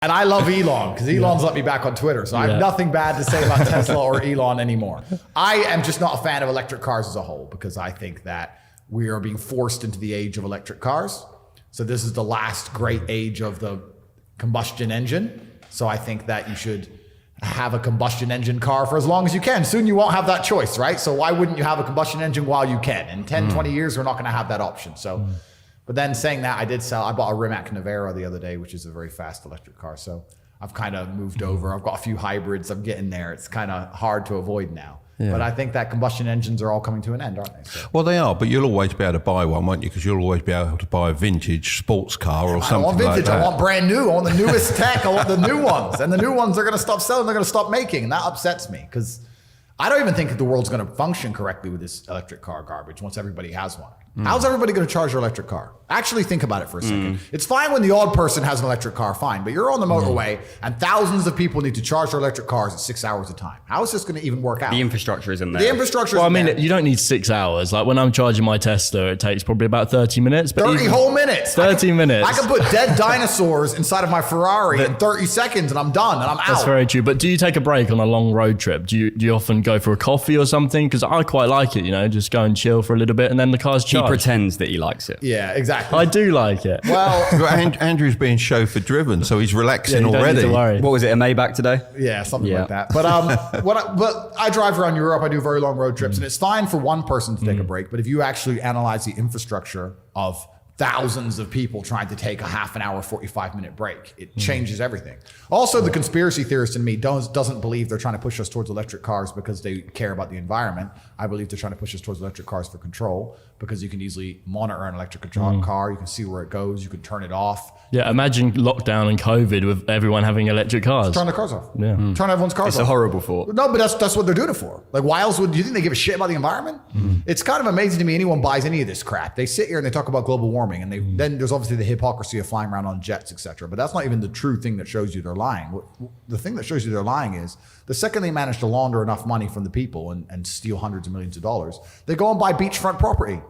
And I love Elon because Elon's let me back on Twitter. So I have nothing bad to say about Tesla or Elon anymore. I am just not a fan of electric cars as a whole because I think that we are being forced into the age of electric cars. So this is the last great age of the combustion engine. So I think that you should have a combustion engine car for as long as you can. Soon you won't have that choice, right? So why wouldn't you have a combustion engine while you can? In 10, 20 years, we're not going to have that option. So. But then saying that, I bought a Rimac Navara the other day, which is a very fast electric car. So I've kind of moved over. I've got a few hybrids. I'm getting there. It's kind of hard to avoid now. Yeah. But I think that combustion engines are all coming to an end, aren't they? So. Well, they are, but you'll always be able to buy one, won't you? Because you'll always be able to buy a vintage sports car or something like that. I want vintage. I want brand new. I want the newest tech. I want the new ones. And the new ones are going to stop selling. They're going to stop making. And that upsets me because I don't even think that the world's going to function correctly with this electric car garbage once everybody has one. How's everybody going to charge their electric car? Actually think about it for a second. It's fine when the odd person has an electric car, fine, but you're on the motorway and thousands of people need to charge their electric cars at 6 hours a time. How is this going to even work out? The infrastructure isn't there. The infrastructure Well, I isn't mean, there. you don't need 6 hours. Like when I'm charging my Tesla, it takes probably about 30 minutes. But 30 whole minutes. 30 minutes. I can put dead dinosaurs inside of my Ferrari in 30 seconds and I'm done and I'm out. That's very true. But do you take a break on a long road trip? Do you often go for a coffee or something? Because I quite like it, just go and chill for a little bit and then the car's charged. He pretends that he likes it. Yeah, exactly. I do like it. Well, Andrew's being chauffeur driven, so he's relaxing you don't already. need to worry. What was it, a Maybach today? Yeah, something like that. But but I drive around Europe. I do very long road trips, and it's fine for one person to take a break. But if you actually analyze the infrastructure of thousands of people trying to take a half an hour, 45-minute break, it changes everything. Also, the conspiracy theorist in me doesn't believe they're trying to push us towards electric cars because they care about the environment. I believe they're trying to push us towards electric cars for control because you can easily monitor an electric car. You can see where it goes. You can turn it off. Yeah, imagine lockdown and COVID with everyone having electric cars. Turn the cars off. Yeah. Turn everyone's cars off. It's a horrible thought. No, but that's what they're doing it for. Like, why else do you think they give a shit about the environment? It's kind of amazing to me anyone buys any of this crap. They sit here and they talk about global warming, and then there's obviously the hypocrisy of flying around on jets, etc. But that's not even the true thing that shows you they're lying. The thing that shows you they're lying is the second they manage to launder enough money from the people and steal hundreds of millions of dollars, they go and buy beachfront property.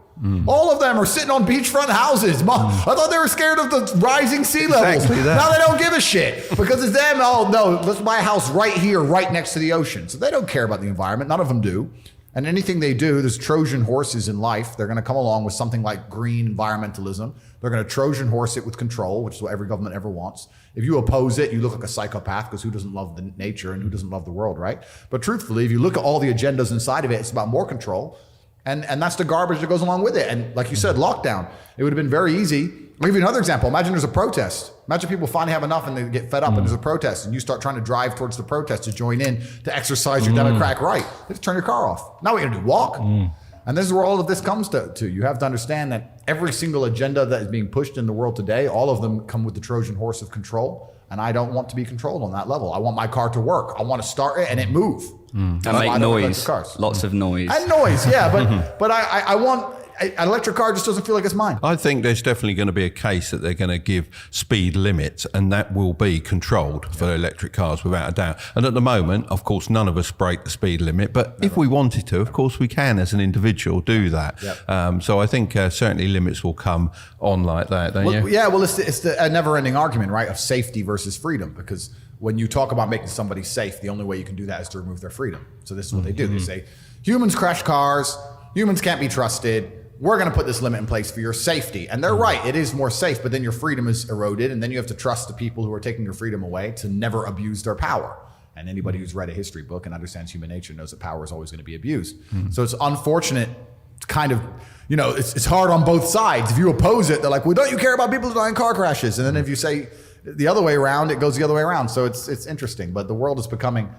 All of them are sitting on beachfront houses. I thought they were scared of the rising sea levels. Exactly that. Now they don't give a shit because it's them. Oh no, let's buy a house right here, right next to the ocean. So they don't care about the environment. None of them do. And anything they do, there's Trojan horses in life. They're going to come along with something like green environmentalism. They're going to Trojan horse it with control, which is what every government ever wants. If you oppose it, you look like a psychopath because who doesn't love the nature and who doesn't love the world, right? But truthfully, if you look at all the agendas inside of it, it's about more control. And that's the garbage that goes along with it. And like you said, lockdown, it would have been very easy. I'll give you another example. Imagine there's a protest. Imagine people finally have enough and they get fed up and there's a protest and you start trying to drive towards the protest to join in, to exercise your democratic right. You have to turn your car off. Now what are you gonna do, walk? And this is where all of this comes to. You have to understand that every single agenda that is being pushed in the world today, all of them come with the Trojan horse of control. And I don't want to be controlled on that level. I want my car to work. I want to start it and it move. And make noise, lots of noise. And noise, yeah, but I want, an electric car just doesn't feel like it's mine. I think there's definitely going to be a case that they're going to give speed limits and that will be controlled for electric cars without a doubt. And at the moment, of course, none of us break the speed limit, but if we wanted to, of course we can as an individual do that. Yep. So I think certainly limits will come on like that, don't you? Yeah, well, it's a never-ending argument, right, of safety versus freedom, because when you talk about making somebody safe, the only way you can do that is to remove their freedom. So this is what they do. They say, humans crash cars, humans can't be trusted, we're going to put this limit in place for your safety. And they're right, it is more safe, but then your freedom is eroded, and then you have to trust the people who are taking your freedom away to never abuse their power. And anybody who's read a history book and understands human nature knows that power is always going to be abused. So it's unfortunate, kind of, it's hard on both sides. If you oppose it, they're like, well, don't you care about people who die in car crashes? And then if you say the other way around, it goes the other way around. So it's interesting, but the world is becoming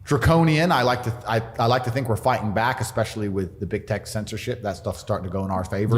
draconian. I like to think we're fighting back, especially with the big tech censorship. That stuff's starting to go in our favor.